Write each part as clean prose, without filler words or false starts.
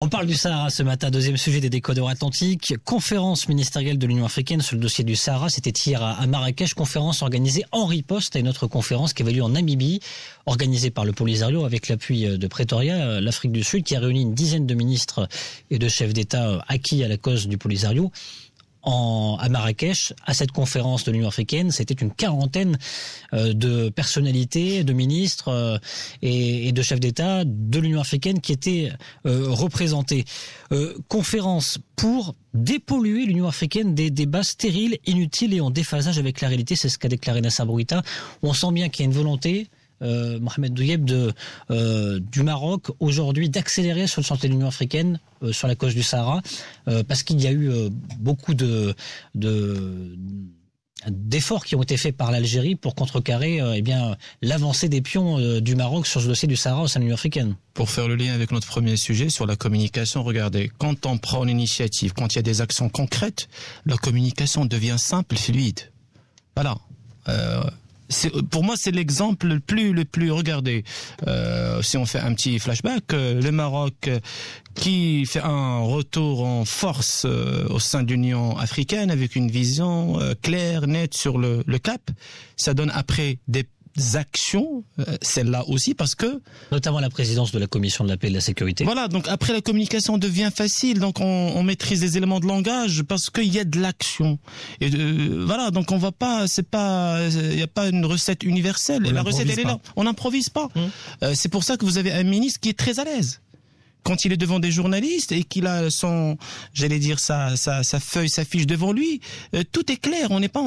On parle du Sahara ce matin, deuxième sujet des décodeurs atlantiques. Conférence ministérielle de l'Union africaine sur le dossier du Sahara. C'était hier à Marrakech, conférence organisée en riposte à une autre conférence qui avait lieu en Namibie, organisée par le Polisario avec l'appui de Pretoria, l'Afrique du Sud, qui a réuni une dizaine de ministres et de chefs d'État acquis à la cause du Polisario. À Marrakech, à cette conférence de l'Union africaine, c'était une quarantaine de personnalités, de ministres et de chefs d'État de l'Union africaine qui étaient représentés. Conférence pour dépolluer l'Union africaine des débats stériles, inutiles et en déphasage avec la réalité, c'est ce qu'a déclaré Nasser Bourita. On sent bien qu'il y a une volonté, Mohamed Douyeb, du Maroc aujourd'hui d'accélérer sur le chantier de l'Union africaine sur la cause du Sahara, parce qu'il y a eu beaucoup d'efforts qui ont été faits par l'Algérie pour contrecarrer l'avancée des pions du Maroc sur ce dossier du Sahara au sein de l'Union africaine. Pour faire le lien avec notre premier sujet sur la communication, regardez, quand on prend l'initiative, quand il y a des actions concrètes, la communication devient simple, fluide. Voilà. Pour moi, c'est l'exemple le plus regardé. Si on fait un petit flashback, le Maroc qui fait un retour en force au sein de l'Union africaine avec une vision claire, nette sur le cap, ça donne après des actions, celle-là aussi, parce que... Notamment la présidence de la Commission de la paix et de la sécurité. Voilà, donc après la communication devient facile, donc on maîtrise les éléments de langage parce qu'il y a de l'action. Et voilà, donc on va pas, il n'y a pas une recette universelle. La recette, elle est là. On n'improvise pas. C'est pour ça que vous avez un ministre qui est très à l'aise. Quand il est devant des journalistes et qu'il a sa feuille, sa fiche devant lui, tout est clair. On n'est pas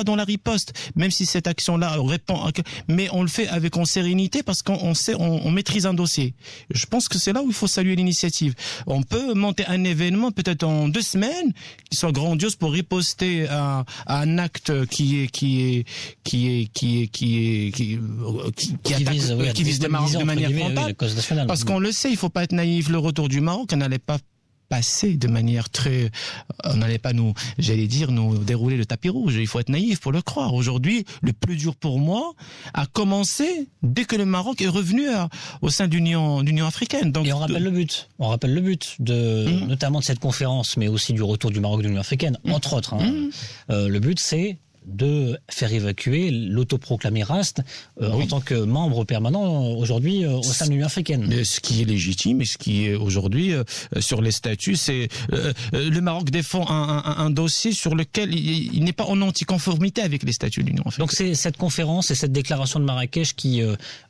dans la riposte, même si cette action-là répond, mais on le fait en sérénité parce qu'on sait, on maîtrise un dossier. Je pense que c'est là où il faut saluer l'initiative. On peut monter un événement peut-être en 2 semaines qui soit grandiose pour riposter à un acte qui vise le Maroc de manière frontale. Parce qu'on le sait, il faut pas être naïf. Le retour du Maroc, on n'allait pas passer de manière on n'allait pas nous dérouler le tapis rouge. Il faut être naïf pour le croire. Aujourd'hui, le plus dur pour moi a commencé dès que le Maroc est revenu au sein de l'Union africaine. Donc, et on rappelle le but. On rappelle le but notamment de cette conférence, mais aussi du retour du Maroc de l'Union africaine, entre autres. Le but, c'est de faire évacuer l'autoproclamé Rast en tant que membre permanent aujourd'hui au sein de l'Union africaine. Mais ce qui est légitime et ce qui est aujourd'hui sur les statuts, c'est le Maroc défend un dossier sur lequel il n'est pas en anticonformité avec les statuts de l'Union africaine. Donc c'est cette conférence et cette déclaration de Marrakech qui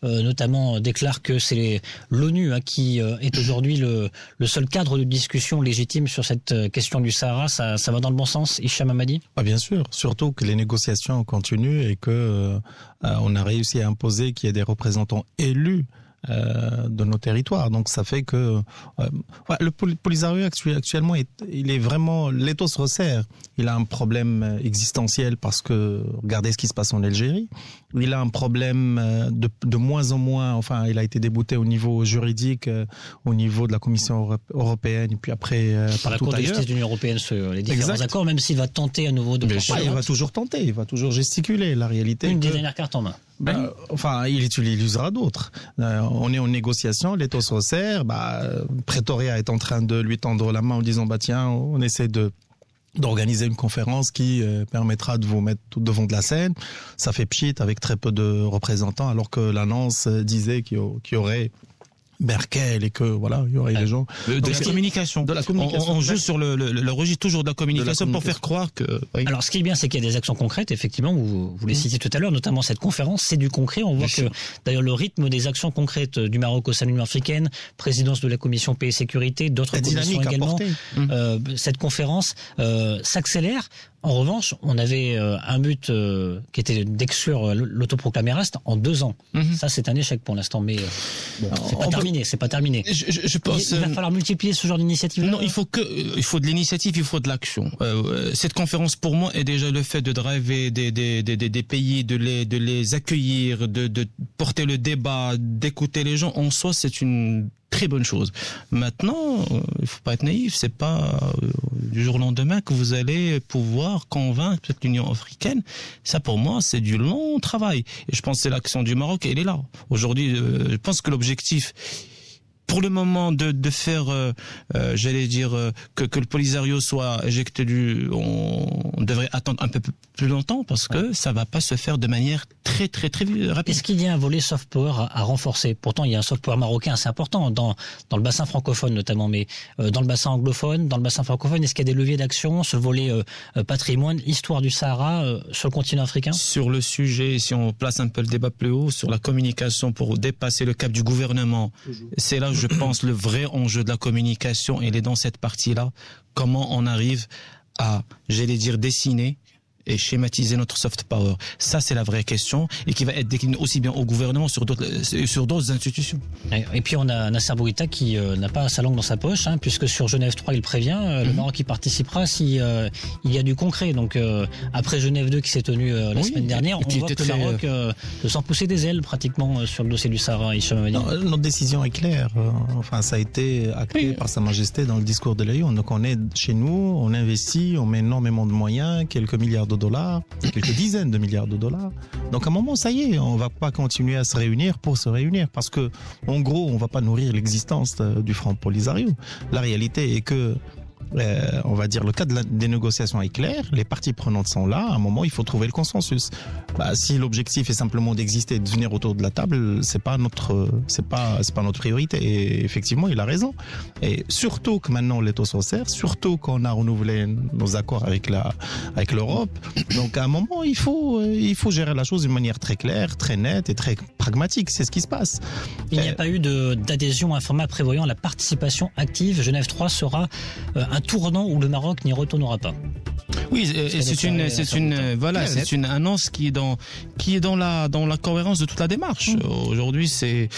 notamment déclare que c'est l'ONU qui est aujourd'hui le seul cadre de discussion légitime sur cette question du Sahara. Ça va dans le bon sens, Hicham Hamadi? Bien sûr, surtout que les négociations continuent et que on a réussi à imposer qu'il y ait des représentants élus de nos territoires. Donc ça fait que le Polisario actuellement il est vraiment, l'étau se resserre. Il a un problème existentiel parce que regardez ce qui se passe en Algérie. Il a un problème de moins en moins, enfin il a été débouté au niveau juridique, au niveau de la Commission européenne et puis après par la Cour de justice de l'Union européenne sur les différents accords, même s'il va tenter à nouveau de il va toujours tenter, il va toujours gesticuler. La réalité une des dernières cartes en main. Il utilisera d'autres. On est en négociation, l'étau se resserre. Pretoria est en train de lui tendre la main en disant tiens, on essaie d'organiser une conférence qui permettra de vous mettre tout devant de la scène. Ça fait pchit avec très peu de représentants, alors que l'annonce disait qu'il y aurait Merkel et que voilà, il y aurait des gens de la communication. On joue sur le registre toujours de la communication pour faire croire que. Oui. Alors ce qui est bien, c'est qu'il y a des actions concrètes. Effectivement, vous les citiez tout à l'heure, notamment cette conférence, c'est du concret. On voit que d'ailleurs le rythme des actions concrètes du Maroc au sein de l'Union africaine, présidence de la Commission paix et sécurité, d'autres commissions également. Cette conférence s'accélère. En revanche, on avait un but qui était d'exclure l'autoproclamé Rast en 2 ans. Ça, c'est un échec pour l'instant, mais c'est pas terminé. Je pense. Il va falloir multiplier ce genre d'initiative. Non, il faut de l'initiative, il faut de l'action. Cette conférence, pour moi, est déjà le fait de driver des pays, de les accueillir, de porter le débat, d'écouter les gens. En soi, c'est une très bonne chose. Maintenant, il faut pas être naïf, c'est pas du jour au lendemain que vous allez pouvoir convaincre peut-être l'Union africaine. Ça, pour moi, c'est du long travail. Et je pense que c'est l'action du Maroc, elle est là. Aujourd'hui, je pense que l'objectif pour le moment de faire, j'allais dire que le Polisario soit éjecté on devrait attendre un peu plus longtemps parce que ça va pas se faire de manière très rapide. Est-ce qu'il y a un volet soft power à renforcer? Pourtant, il y a un soft power marocain assez important dans le bassin francophone notamment, mais dans le bassin anglophone, dans le bassin francophone, est-ce qu'il y a des leviers d'action sur le volet patrimoine, histoire du Sahara sur le continent africain? Sur le sujet, si on place un peu le débat plus haut, sur la communication pour dépasser le cap du gouvernement, c'est là, je pense, le vrai enjeu de la communication, il est dans cette partie-là. Comment on arrive à, j'allais dire, dessiner et schématiser notre soft power. Ça, c'est la vraie question et qui va être déclinée aussi bien au gouvernement sur d'autres institutions. Et puis, on a Nasser Bourita qui n'a pas sa langue dans sa poche, puisque sur Genève 3, il prévient, le Maroc y participera si il y a du concret. Donc, après Genève 2 qui s'est tenue la semaine dernière, on voit que le Maroc sent pousser des ailes pratiquement sur le dossier du Sahara. Notre décision est claire. Enfin, ça a été acté par Sa Majesté dans le discours de l'Aïon. Donc, on est chez nous, on investit, on met énormément de moyens, quelques milliards de dollars, quelques dizaines de milliards de dollars. Donc à un moment, ça y est, on va pas continuer à se réunir pour se réunir parce que, en gros, on va pas nourrir l'existence du Front Polisario. La réalité est que on va dire le cadre des négociations est clair, les parties prenantes sont là, à un moment il faut trouver le consensus. Si l'objectif est simplement d'exister et de venir autour de la table, c'est pas notre priorité. Et effectivement, il a raison. Et surtout que maintenant les taux sont serrés, surtout qu'on a renouvelé nos accords avec l'Europe. Donc à un moment, il faut gérer la chose d'une manière très claire, très nette et très pragmatique. C'est ce qui se passe. Il n'y a pas eu d'adhésion à un format prévoyant la participation active. Genève 3 sera un tournant où le Maroc n'y retournera pas. Oui, c'est une annonce qui est dans la cohérence de toute la démarche. Aujourd'hui, c'est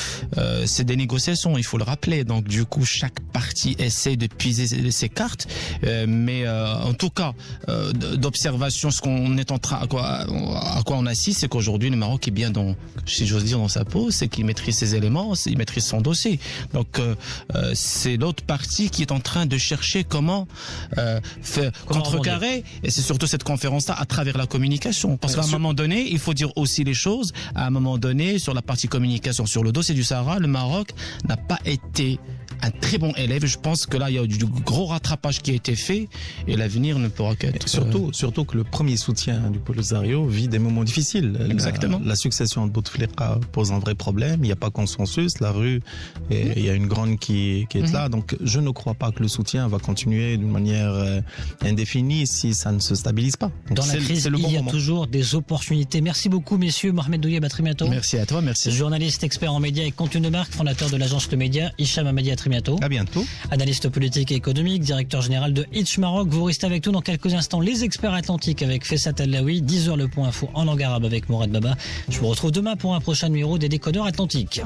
des négociations, il faut le rappeler. Donc du coup, chaque partie essaie de puiser ses cartes, mais en tout cas, d'observation, ce qu'on est en train à quoi on assiste, c'est qu'aujourd'hui le Maroc est bien si j'ose dire, dans sa peau, c'est qu'il maîtrise ses éléments, il maîtrise son dossier. Donc c'est l'autre partie qui est en train de chercher comment contrecarrer. Et c'est surtout cette conférence-là à travers la communication. Parce qu'à un moment donné, il faut dire aussi les choses. À un moment donné, sur la partie communication, sur le dossier du Sahara, le Maroc n'a pas été un très bon élève. Je pense que là, il y a du gros rattrapage qui a été fait et l'avenir ne pourra qu'être... Surtout que le premier soutien du Polisario vit des moments difficiles. Exactement. La succession de Bouteflika pose un vrai problème. Il n'y a pas consensus. La rue, il y a une grande qui est là. Donc, je ne crois pas que le soutien va continuer d'une manière indéfinie si ça ne se stabilise pas. Donc, dans la crise, il y a toujours des opportunités. Merci beaucoup, messieurs. Mohamed Douieb, à très bientôt. Merci à toi, merci. Journaliste, expert en médias et contenu de marque, fondateur de l'agence Le Média, Hicham Hamadi, à très bientôt. À bientôt. Analyste politique et économique, directeur général de Hitch Maroc. Vous restez avec nous dans quelques instants. Les experts atlantiques avec Fessat Allaoui. 10h le point info en langue arabe avec Mourad Baba. Je vous retrouve demain pour un prochain numéro des Décodeurs Atlantiques.